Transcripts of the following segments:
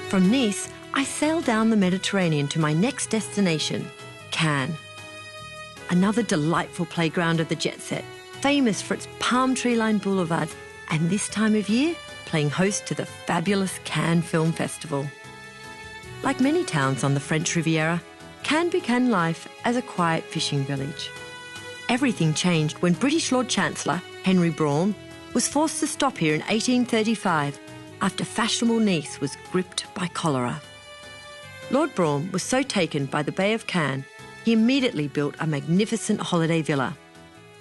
From Nice, I sail down the Mediterranean to my next destination, Cannes. Another delightful playground of the jet set, famous for its palm tree-lined boulevards, and this time of year, playing host to the fabulous Cannes Film Festival. Like many towns on the French Riviera, Cannes began life as a quiet fishing village. Everything changed when British Lord Chancellor Henry Brougham was forced to stop here in 1835 after fashionable Nice was gripped by cholera. Lord Brougham was so taken by the Bay of Cannes, he immediately built a magnificent holiday villa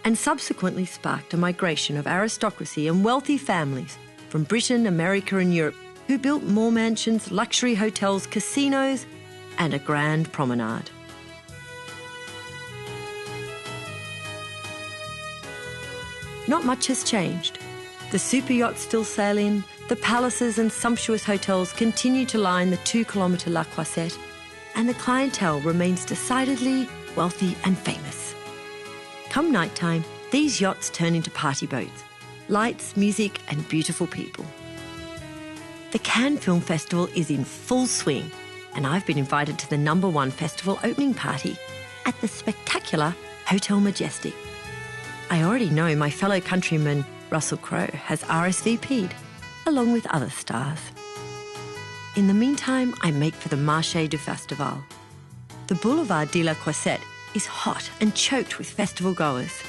and subsequently sparked a migration of aristocracy and wealthy families from Britain, America and Europe who built more mansions, luxury hotels, casinos and a grand promenade. Not much has changed. The super yachts still sail in, the palaces and sumptuous hotels continue to line the 2-kilometre La Croisette, and the clientele remains decidedly wealthy and famous. Come nighttime, these yachts turn into party boats, lights, music and beautiful people. The Cannes Film Festival is in full swing, and I've been invited to the #1 festival opening party at the spectacular Hotel Majestic. I already know my fellow countryman Russell Crowe has RSVP'd, along with other stars. In the meantime, I make for the Marché du Festival. The Boulevard de la Croisette is hot and choked with festival goers.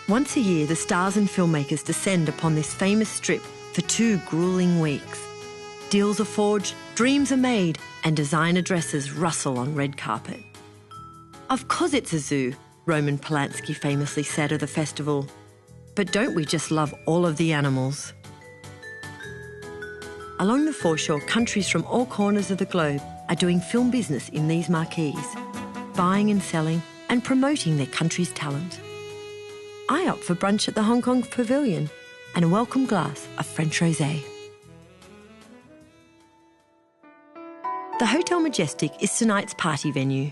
Once a year, the stars and filmmakers descend upon this famous strip for 2 grueling weeks. Deals are forged, dreams are made, and designer dresses rustle on red carpet. Of course it's a zoo, Roman Polanski famously said of the festival. But don't we just love all of the animals? Along the foreshore, countries from all corners of the globe are doing film business in these marquees, buying and selling and promoting their country's talent. I opt for brunch at the Hong Kong Pavilion and a welcome glass of French rosé. The Hotel Majestic is tonight's party venue,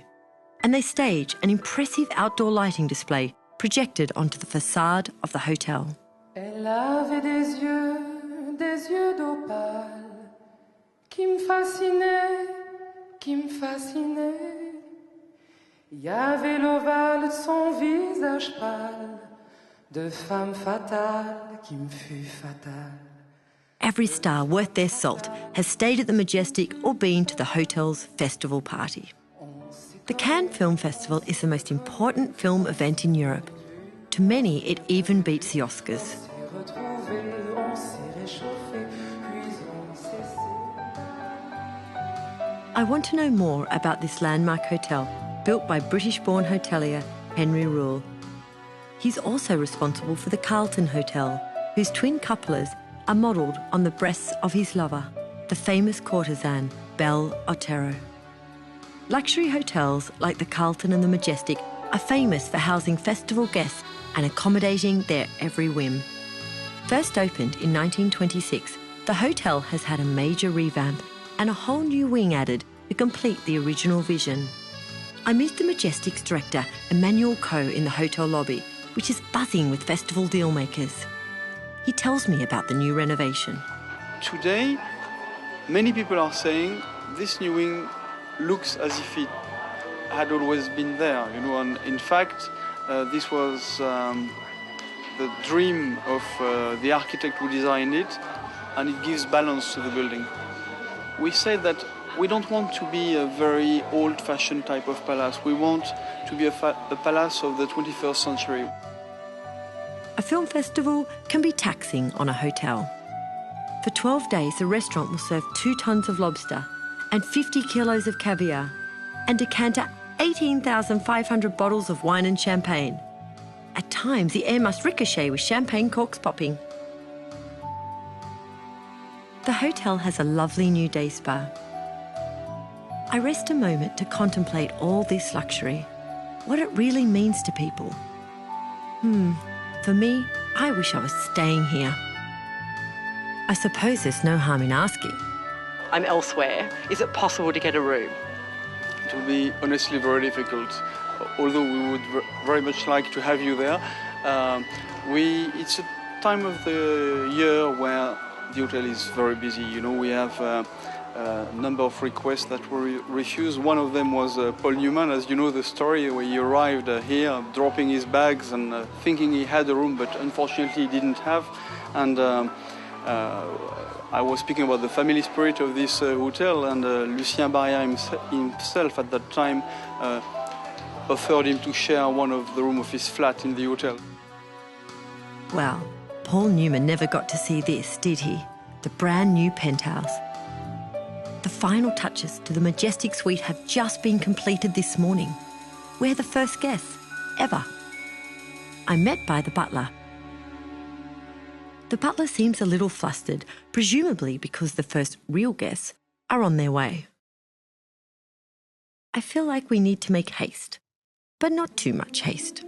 and they stage an impressive outdoor lighting display projected onto the facade of the hotel. Elle avait des yeux d'opale, qui me fascinaient, qui me fascinaient. Il y avait l'ovale de son visage pâle, de femme fatale qui me fut fatale. Every star worth their salt has stayed at the Majestic or been to the hotel's festival party. The Cannes Film Festival is the most important film event in Europe. To many, it even beats the Oscars. I want to know more about this landmark hotel built by British-born hotelier Henry Rule. He's also responsible for the Carlton Hotel, whose twin cupolas are modelled on the breasts of his lover, the famous courtesan Belle Otero. Luxury hotels like the Carlton and the Majestic are famous for housing festival guests and accommodating their every whim. First opened in 1926, the hotel has had a major revamp and a whole new wing added to complete the original vision. I meet the Majestic's director, Emmanuel Coe, in the hotel lobby, which is buzzing with festival dealmakers. He tells me about the new renovation. Today, many people are saying this new wing looks as if it had always been there, and in fact, this was the dream of the architect who designed it, and it gives balance to the building. We say that we don't want to be a very old-fashioned type of palace. We want to be a palace of the 21st century. A film festival can be taxing on a hotel. For 12 days, the restaurant will serve 2 tons of lobster and 50 kilos of caviar and decanter 18,500 bottles of wine and champagne. At times, the air must ricochet with champagne corks popping. The hotel has a lovely new day spa. I rest a moment to contemplate all this luxury, what it really means to people. For me, I wish I was staying here. I suppose there's no harm in asking. I'm elsewhere. Is it possible to get a room? It will be honestly very difficult, although we would very much like to have you there. It's a time of the year where the hotel is very busy. You know, we have a number of requests that were refused. One of them was Paul Newman, as you know the story, where he arrived here dropping his bags and thinking he had a room, but unfortunately he didn't have. And I was speaking about the family spirit of this hotel, and Lucien Barrière himself at that time offered him to share one of the rooms of his flat in the hotel. Well, Paul Newman never got to see this, did he? The brand new penthouse. The final touches to the Majestic suite have just been completed this morning. We're the first guests, ever. I'm met by the butler. The butler seems a little flustered, presumably because the first real guests are on their way. I feel like we need to make haste, but not too much haste.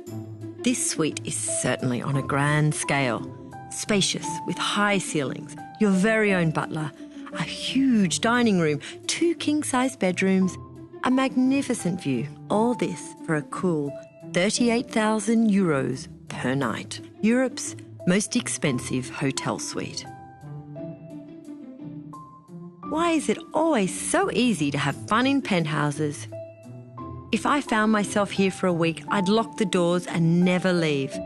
This suite is certainly on a grand scale, spacious with high ceilings, your very own butler, a huge dining room, 2 king-size bedrooms, a magnificent view, all this for a cool 38,000 euros per night. Europe's most expensive hotel suite. Why is it always so easy to have fun in penthouses? If I found myself here for a week, I'd lock the doors and never leave.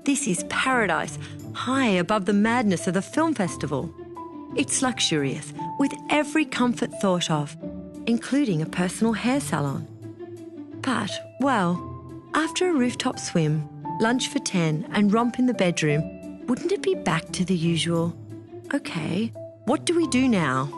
This is paradise, high above the madness of the film festival. It's luxurious, with every comfort thought of, including a personal hair salon. But, well, after a rooftop swim, lunch for 10 and romp in the bedroom, wouldn't it be back to the usual? Okay, what do we do now?